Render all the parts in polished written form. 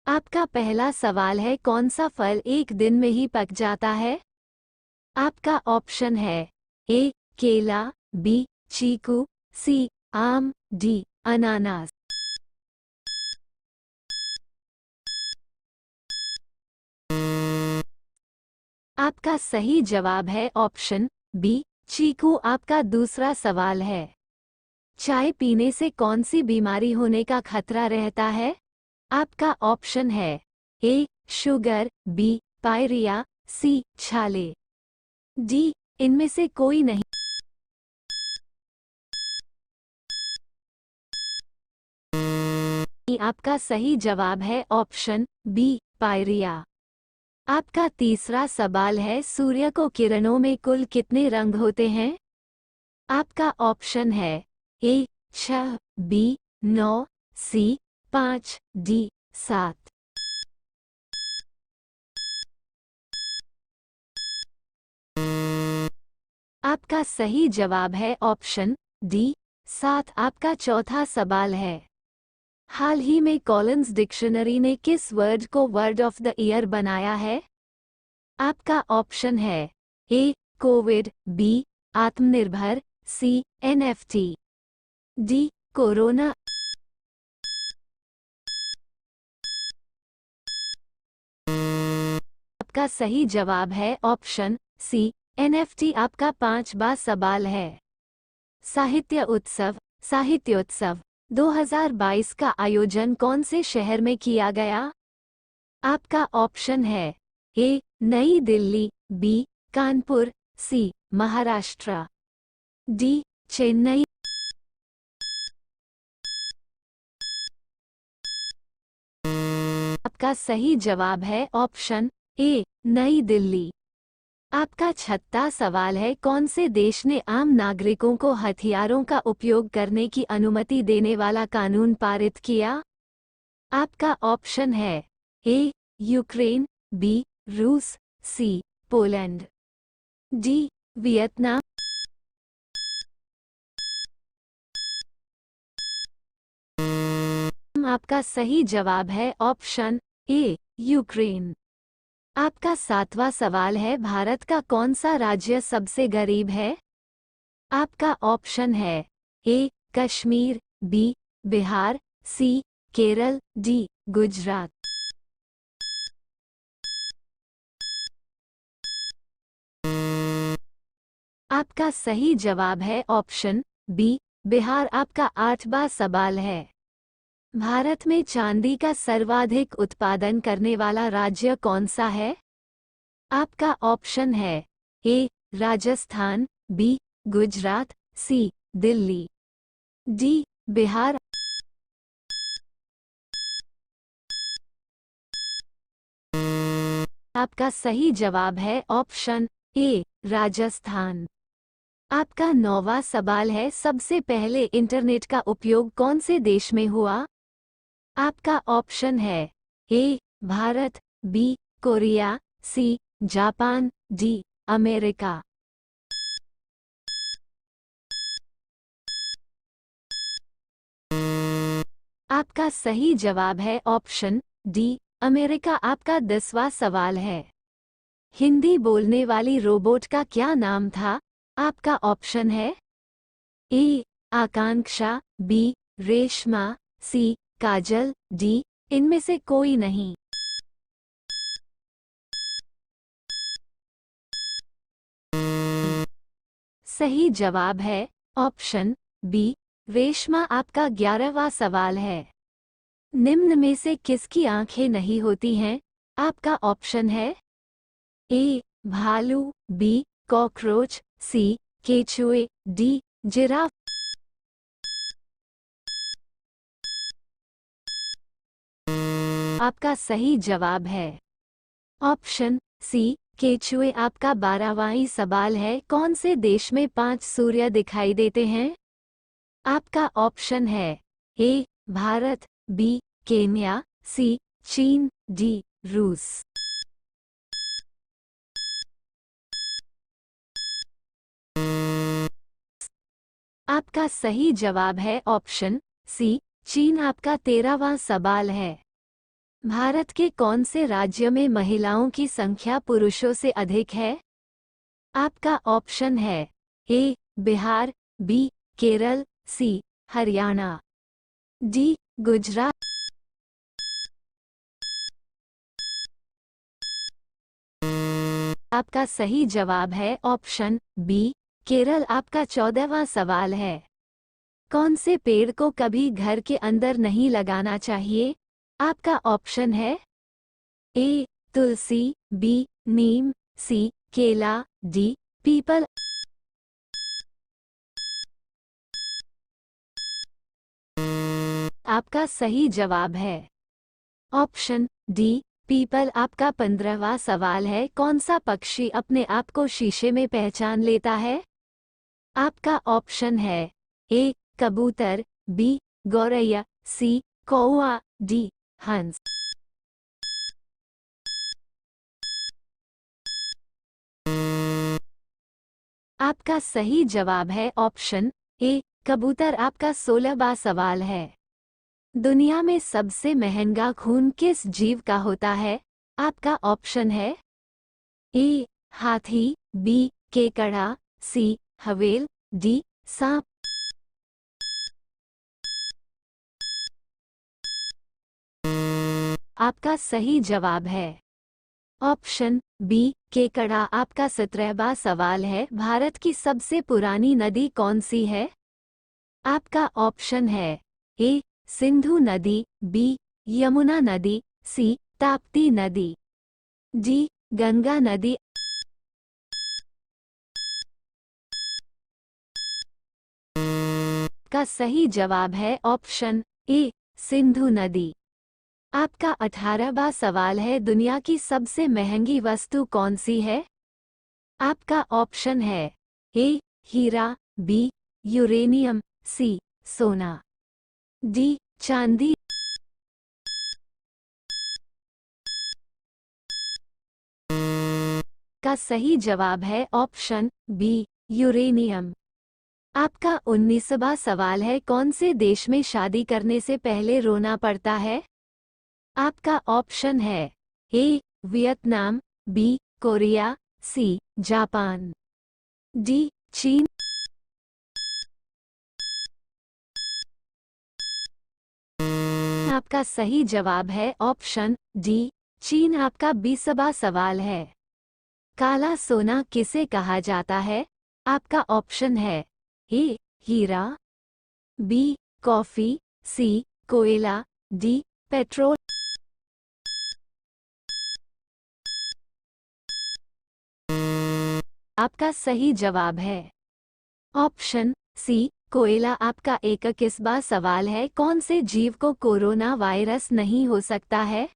आपका पहला सवाल है, कौन सा फल एक दिन में ही पक जाता है? आपका ऑप्शन है ए केला, बी चीकू, सी आम, डी अनानास। आपका सही जवाब है ऑप्शन बी चीकू। आपका दूसरा सवाल है, चाय पीने से कौन सी बीमारी होने का खतरा रहता है? आपका ऑप्शन है ए शुगर, बी पायरिया, सी छाले, डी इनमें से कोई नहीं। आपका सही जवाब है ऑप्शन बी पायरिया। आपका तीसरा सवाल है, सूर्य को किरणों में कुल कितने रंग होते हैं? आपका ऑप्शन है ए 6, बी 9, सी 5, डी 7। आपका सही जवाब है ऑप्शन डी 7। आपका चौथा सवाल है, हाल ही में कॉलिन्स डिक्शनरी ने किस वर्ड को वर्ड ऑफ द ईयर बनाया है? आपका ऑप्शन है ए कोविड, बी आत्मनिर्भर, सी एनएफटी, डी कोरोना। आपका सही जवाब है ऑप्शन सी एनएफटी। आपका पांचवा सवाल है, साहित्योत्सव 2022 का आयोजन कौन से शहर में किया गया? आपका ऑप्शन है ए नई दिल्ली, बी कानपुर, सी महाराष्ट्र, डी चेन्नई। आपका सही जवाब है ऑप्शन ए नई दिल्ली। आपका छठा सवाल है, कौन से देश ने आम नागरिकों को हथियारों का उपयोग करने की अनुमति देने वाला कानून पारित किया? आपका ऑप्शन है ए यूक्रेन, बी रूस, सी पोलैंड, डी वियतनाम। आपका सही जवाब है ऑप्शन ए यूक्रेन। आपका सातवां सवाल है, भारत का कौन सा राज्य सबसे गरीब है? आपका ऑप्शन है ए कश्मीर, बी बिहार, सी केरल, डी गुजरात। आपका सही जवाब है ऑप्शन बी बिहार। आपका आठवां सवाल है, भारत में चांदी का सर्वाधिक उत्पादन करने वाला राज्य कौन सा है? आपका ऑप्शन है ए राजस्थान, बी गुजरात, सी दिल्ली, डी बिहार। आपका सही जवाब है ऑप्शन ए राजस्थान। आपका नौवां सवाल है, सबसे पहले इंटरनेट का उपयोग कौन से देश में हुआ? आपका ऑप्शन है A Bharat, B Korea, C Japan, D America. आपका सही जवाब है ऑप्शन डी अमेरिका। आपका 10वां सवाल है, हिंदी बोलने वाली रोबोट का क्या नाम था? आपका ऑप्शन है ए आकांक्षा, बी रेशमा, सी काजल, डी इनमें से कोई नहीं। सही जवाब है ऑप्शन बी रेशमा। आपका 11वां सवाल है, निम्न में से किसकी आंखें नहीं होती हैं? आपका ऑप्शन है ए भालू, बी कॉकरोच, सी केचुए, डी जिराफ। आपका सही जवाब है ऑप्शन सी केचुए। आपका 12वां सवाल है, कौन से देश में 5 सूर्य दिखाई देते हैं? आपका ऑप्शन है ए भारत, बी केन्या, सी चीन, डी रूस। आपका सही जवाब है ऑप्शन सी चीन। आपका 13वां सवाल है, भारत के कौन से राज्य में महिलाओं की संख्या पुरुषों से अधिक है? आपका ऑप्शन है ए बिहार, बी केरल, सी हरियाणा, डी गुजरात। आपका सही जवाब है ऑप्शन बी केरल। आपका 14वां सवाल है, कौन से पेड़ को कभी घर के अंदर नहीं लगाना चाहिए? आपका ऑप्शन है ए तुलसी, बी नीम, सी केला, डी पीपल। आपका सही जवाब है ऑप्शन डी पीपल। आपका 15वां सवाल है, कौन सा पक्षी अपने आप को शीशे में पहचान लेता है? आपका ऑप्शन है ए कबूतर, बी गौरैया, सी कौआ, डी हंस। आपका सही जवाब है ऑप्शन ए कबूतर। आपका 16वां सवाल है, दुनिया में सबसे महंगा खून किस जीव का होता है? आपका ऑप्शन है ए हाथी, बी केकड़ा, सी हवेल, डी सांप। आपका सही जवाब है ऑप्शन बी केकड़ा। आपका 17वां सवाल है, भारत की सबसे पुरानी नदी कौन सी है? आपका ऑप्शन है ए सिंधु नदी, बी यमुना नदी, सी ताप्ती नदी, डी गंगा नदी। का सही जवाब है ऑप्शन ए सिंधु नदी। आपका 18वां सवाल है, दुनिया की सबसे महंगी वस्तु कौन सी है? आपका ऑप्शन है ए हीरा, बी यूरेनियम, सी सोना, डी चांदी। का सही जवाब है ऑप्शन बी यूरेनियम। आपका 19वां सवाल है, कौन से देश में शादी करने से पहले रोना पड़ता है? आपका ऑप्शन है A Vietnam, B Korea, C Japan, D चीन। आपका सही जवाब है ऑप्शन डी चीन। आपका 20वां सवाल है, काला सोना किसे कहा जाता है? आपका ऑप्शन है ए हीरा, बी कॉफी, सी कोयला, डी पेट्रोल। आपका सही जवाब है ऑप्शन सी कोयला। आपका 21वां सवाल है, कौन से जीव को कोरोना वायरस नहीं हो सकता है?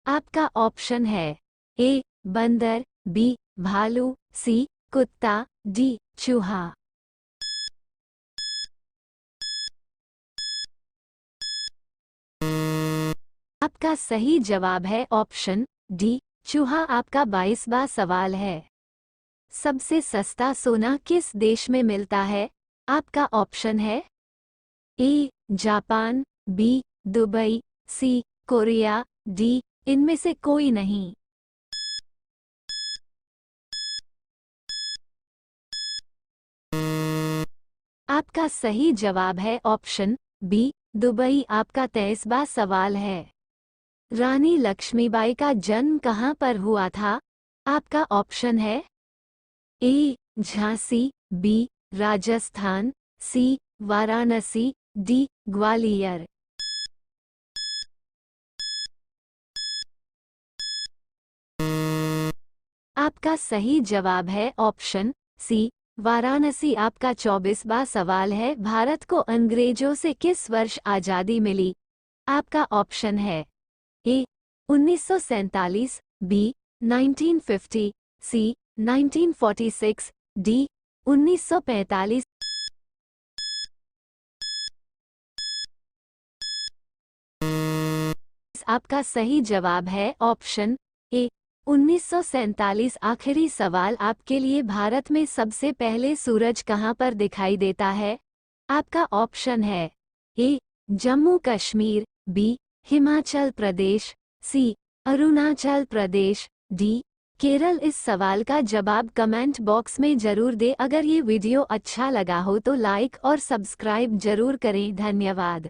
आपका ऑप्शन है ए बंदर, बी भालू, सी कुत्ता, डी चूहा। आपका सही जवाब है ऑप्शन डी चूहा। आपका 22वां सवाल है, सबसे सस्ता सोना किस देश में मिलता है? आपका ऑप्शन है A Japan, B Dubai, C Korea, D इनमें से कोई नहीं। आपका सही जवाब है ऑप्शन बी दुबई। आपका 23वां सवाल है, रानी लक्ष्मीबाई का जन्म कहाँ पर हुआ था? आपका ऑप्शन है ए झांसी, बी राजस्थान, सी वाराणसी, डी ग्वालियर। आपका सही जवाब है ऑप्शन सी वाराणसी। आपका 24वां सवाल है, भारत को अंग्रेजों से किस वर्ष आज़ादी मिली? आपका ऑप्शन है ए 1947, बी 1950, सी 1946, डी 1945। आपका सही जवाब है ऑप्शन ए 1947। आखिरी सवाल आपके लिए, भारत में सबसे पहले सूरज कहां पर दिखाई देता है? आपका ऑप्शन है ए जम्मू कश्मीर, बी हिमाचल प्रदेश, सी अरुणाचल प्रदेश, डी केरल। इस सवाल का जवाब कमेंट बॉक्स में जरूर दें। अगर ये वीडियो अच्छा लगा हो तो लाइक और सब्सक्राइब जरूर करें। धन्यवाद।